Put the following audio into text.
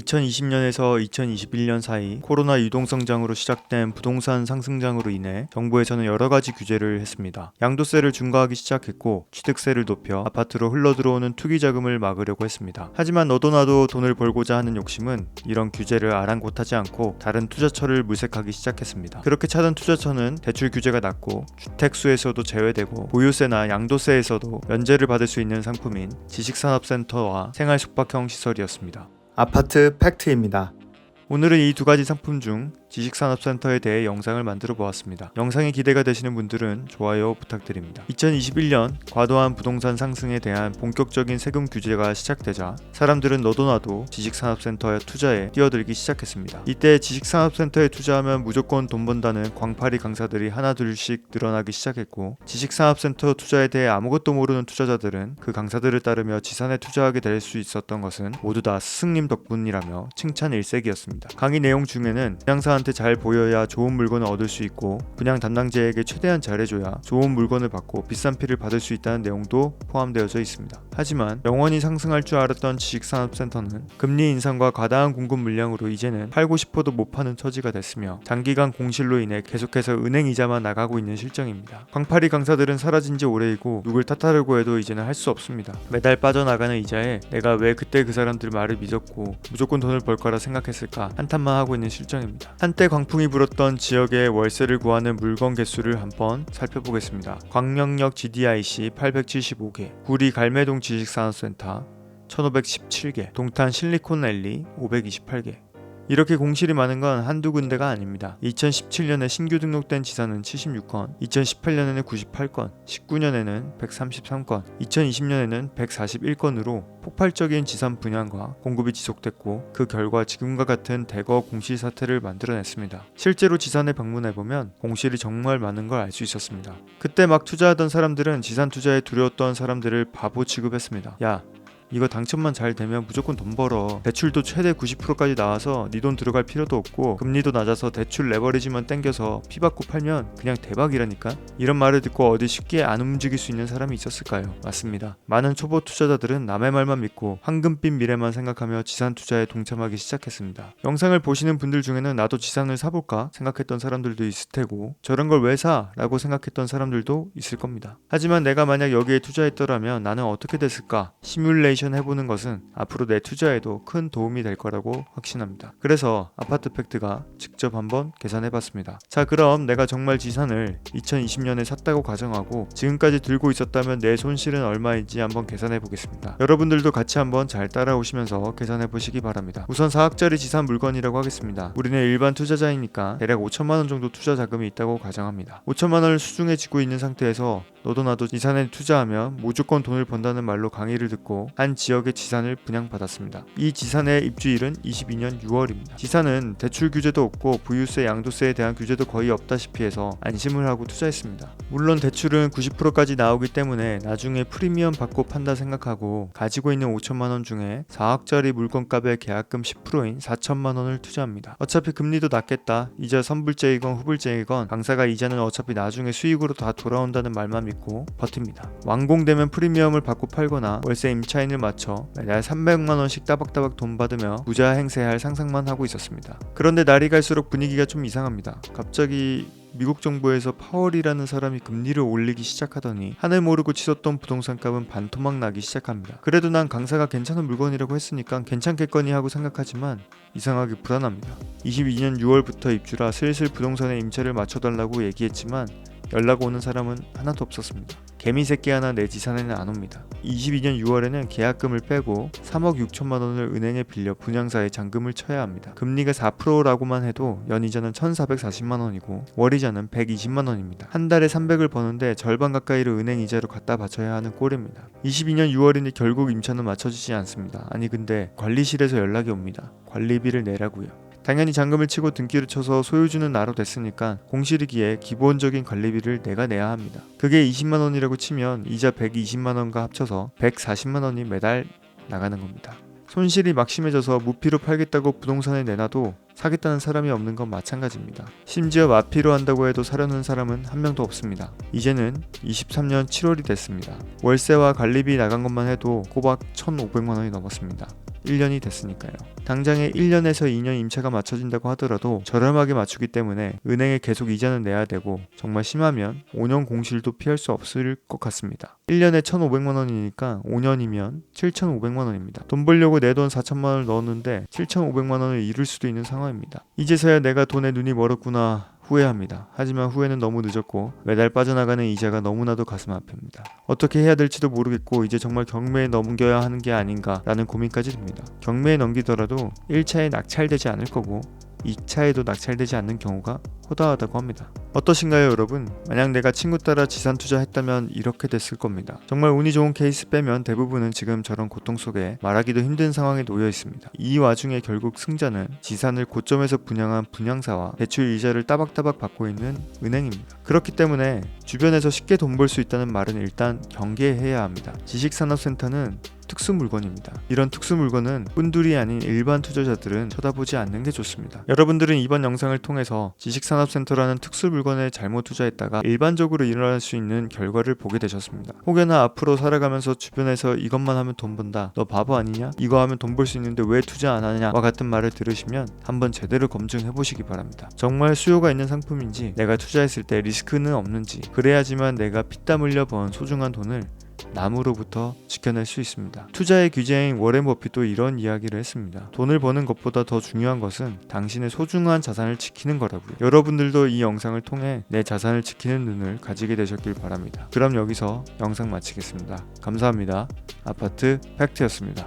2020년에서 2021년 사이 코로나 유동성장으로 시작된 부동산 상승장으로 인해 정부에서는 여러가지 규제를 했습니다. 양도세를 중과하기 시작했고 취득세를 높여 아파트로 흘러들어오는 투기자금을 막으려고 했습니다. 하지만 너도나도 돈을 벌고자 하는 욕심은 이런 규제를 아랑곳하지 않고 다른 투자처를 물색하기 시작했습니다. 그렇게 찾은 투자처는 대출 규제가 낮고 주택수에서도 제외되고 보유세나 양도세에서도 면제를 받을 수 있는 상품인 지식산업센터와 생활숙박형 시설이었습니다. 아파트 팩트입니다. 오늘은 이 두 가지 상품 중 지식산업센터에 대해 영상을 만들어 보았습니다. 영상이 기대가 되시는 분들은 좋아요 부탁드립니다. 2021년 과도한 부동산 상승에 대한 본격적인 세금 규제가 시작되자 사람들은 너도나도 지식산업센터에 투자에 뛰어들기 시작했습니다. 이때 지식산업센터에 투자하면 무조건 돈 번다는 광파리 강사들이 하나둘씩 늘어나기 시작했고, 지식산업센터 투자에 대해 아무것도 모르는 투자자들은 그 강사들을 따르며 지산에 투자하게 될 수 있었던 것은 모두 다 스승님 덕분이라며 칭찬 일색이었습니다. 강의 내용 중에는 분양사한테 잘 보여야 좋은 물건을 얻을 수 있고, 분양 담당자에게 최대한 잘해줘야 좋은 물건을 받고 비싼 피를 받을 수 있다는 내용도 포함되어져 있습니다. 하지만 영원히 상승할 줄 알았던 지식산업센터는 금리 인상과 과다한 공급 물량으로 이제는 팔고 싶어도 못 파는 처지가 됐으며, 장기간 공실로 인해 계속해서 은행 이자만 나가고 있는 실정입니다. 광파리 강사들은 사라진 지 오래이고 누굴 탓하려고 해도 이제는 할 수 없습니다. 매달 빠져나가는 이자에 내가 왜 그때 그 사람들 말을 믿었고 무조건 돈을 벌 거라 생각했을까 한탄만 하고 있는 실정입니다. 한때 광풍이 불었던 지역의 월세를 구하는 물건 개수를 한번 살펴보겠습니다. 광명역 GDIC 875개, 구리 갈매동 지식산업센터 1517개, 동탄 실리콘밸리 528개. 이렇게 공실이 많은 건 한두 군데가 아닙니다. 2017년에 신규 등록된 지산은 76건, 2018년에는 98건, 19년에는 133건, 2020년에는 141건으로 폭발적인 지산 분양과 공급이 지속됐고, 그 결과 지금과 같은 대거 공실 사태를 만들어냈습니다. 실제로 지산에 방문해보면 공실이 정말 많은 걸 알 수 있었습니다. 그때 막 투자하던 사람들은 지산 투자에 두려웠던 사람들을 바보 취급했습니다. 야, 이거 당첨만 잘 되면 무조건 돈 벌어. 대출도 최대 90%까지 나와서 네 돈 들어갈 필요도 없고 금리도 낮아서 대출 레버리지만 땡겨서 피 받고 팔면 그냥 대박이라니까. 이런 말을 듣고 어디 쉽게 안 움직일 수 있는 사람이 있었을까요? 맞습니다. 많은 초보 투자자들은 남의 말만 믿고 황금빛 미래만 생각하며 지산 투자에 동참하기 시작했습니다. 영상을 보시는 분들 중에는 나도 지산을 사볼까 생각했던 사람들도 있을 테고, 저런 걸 왜 사? 라고 생각했던 사람들도 있을 겁니다. 하지만 내가 만약 여기에 투자했더라면 나는 어떻게 됐을까? 시뮬레이션 해보는 것은 앞으로 내 투자에도 큰 도움이 될 거라고 확신합니다. 그래서 아파트 팩트가 직접 한번 계산해봤습니다. 자, 그럼 내가 정말 지산을 2020년에 샀다고 가정하고 지금까지 들고 있었다면 내 손실은 얼마인지 한번 계산해보겠습니다. 여러분들도 같이 한번 잘 따라오시면서 계산해보시기 바랍니다. 우선 4억짜리 지산 물건이라고 하겠습니다. 우리는 일반 투자자이니까 대략 5천만원 정도 투자 자금이 있다고 가정합니다. 5천만원을 수중에 쥐고 있는 상태에서 너도나도 지산에 투자하면 무조건 돈을 번다는 말로 강의를 듣고 한 지역의 지산을 분양받았습니다. 이 지산의 입주일은 22년 6월입니다. 지산은 대출 규제도 없고 부유세, 양도세에 대한 규제도 거의 없다시피 해서 안심을 하고 투자했습니다. 물론 대출은 90%까지 나오기 때문에 나중에 프리미엄 받고 판다 생각하고 가지고 있는 5천만원 중에 4억짜리 물건값의 계약금 10%인 4천만원을 투자합니다. 어차피 금리도 낮겠다, 이자 선불제이건 후불제이건 강사가 이자는 어차피 나중에 수익으로 다 돌아온다는 말만 믿고 버팁니다. 완공되면 프리미엄을 받고 팔거나 월세 임차인을 맞춰 매달 300만원씩 따박따박 돈 받으며 부자 행세할 상상만 하고 있었습니다. 그런데 날이 갈수록 분위기가 좀 이상합니다. 갑자기 미국 정부에서 파월이라는 사람이 금리를 올리기 시작하더니 하늘 모르고 치솟던 부동산값은 반토막 나기 시작합니다. 그래도 난 강사가 괜찮은 물건이라고 했으니까 괜찮겠거니 하고 생각하지만 이상하게 불안합니다. 22년 6월부터 입주라 슬슬 부동산에 임차를 맞춰달라고 얘기했지만 연락 오는 사람은 하나도 없었습니다. 개미 새끼 하나 내 지산에는 안 옵니다. 22년 6월에는 계약금을 빼고 3억 6천만 원을 은행에 빌려 분양사에 잔금을 쳐야 합니다. 금리가 4%라고만 해도 연이자는 1,440만 원이고 월이자는 120만 원입니다. 한 달에 300을 버는데 절반 가까이를 은행 이자로 갖다 바쳐야 하는 꼴입니다. 22년 6월이니 결국 임차는 맞춰지지 않습니다. 아니 근데 관리실에서 연락이 옵니다. 관리비를 내라고요. 당연히 잔금을 치고 등기를 쳐서 소유주는 나로 됐으니까 공실이기에 기본적인 관리비를 내가 내야 합니다. 그게 20만원이라고 치면 이자 120만원과 합쳐서 140만원이 매달 나가는 겁니다. 손실이 막심해져서 무피로 팔겠다고 부동산에 내놔도 사겠다는 사람이 없는 건 마찬가지입니다. 심지어 마피로 한다고 해도 사려는 사람은 한 명도 없습니다. 이제는 23년 7월이 됐습니다. 월세와 관리비 나간 것만 해도 꼬박 1,500만 원이 넘었습니다. 1년이 됐으니까요. 당장에 1년에서 2년 임차가 맞춰진다고 하더라도 저렴하게 맞추기 때문에 은행에 계속 이자는 내야 되고 정말 심하면 5년 공실도 피할 수 없을 것 같습니다. 1년에 1,500만 원이니까 5년이면 7,500만 원입니다. 돈 벌려고 내 돈 4천만 원을 넣었는데 7,500만 원을 잃을 수도 있는 상황입니다. 이제서야 내가 돈에 눈이 멀었구나 후회합니다. 하지만 후회는 너무 늦었고 매달 빠져나가는 이자가 너무나도 가슴 아픕니다. 어떻게 해야 될지도 모르겠고 이제 정말 경매에 넘겨야 하는 게 아닌가라는 고민까지 듭니다. 경매에 넘기더라도 1차에 낙찰되지 않을 거고 2차에도 낙찰되지 않는 경우가 허다하다고 합니다. 어떠신가요 여러분? 만약 내가 친구 따라 지산 투자했다면 이렇게 됐을 겁니다. 정말 운이 좋은 케이스 빼면 대부분은 지금 저런 고통 속에 말하기도 힘든 상황에 놓여 있습니다. 이 와중에 결국 승자는 지산을 고점에서 분양한 분양사와 대출 이자를 따박따박 받고 있는 은행입니다. 그렇기 때문에 주변에서 쉽게 돈 벌 수 있다는 말은 일단 경계해야 합니다. 지식산업센터는 특수 물건입니다. 이런 특수 물건은 꾼들이 아닌 일반 투자자들은 쳐다보지 않는 게 좋습니다. 여러분들은 이번 영상을 통해서 지식산업센터라는 특수 물건에 잘못 투자했다가 일반적으로 일어날 수 있는 결과를 보게 되셨습니다. 혹여나 앞으로 살아가면서 주변에서 이것만 하면 돈 번다, 너 바보 아니냐? 이거 하면 돈 벌 수 있는데 왜 투자 안 하냐? 와 같은 말을 들으시면 한번 제대로 검증해 보시기 바랍니다. 정말 수요가 있는 상품인지 내가 투자했을 때 리스크는 없는지 그래야지만 내가 피땀 흘려 번 소중한 돈을 남으로부터 지켜낼 수 있습니다. 투자의 귀재인 워렌 버핏도 이런 이야기를 했습니다. 돈을 버는 것보다 더 중요한 것은 당신의 소중한 자산을 지키는 거라고요. 여러분들도 이 영상을 통해 내 자산을 지키는 눈을 가지게 되셨길 바랍니다. 그럼 여기서 영상 마치겠습니다. 감사합니다. 아파트 팩트였습니다.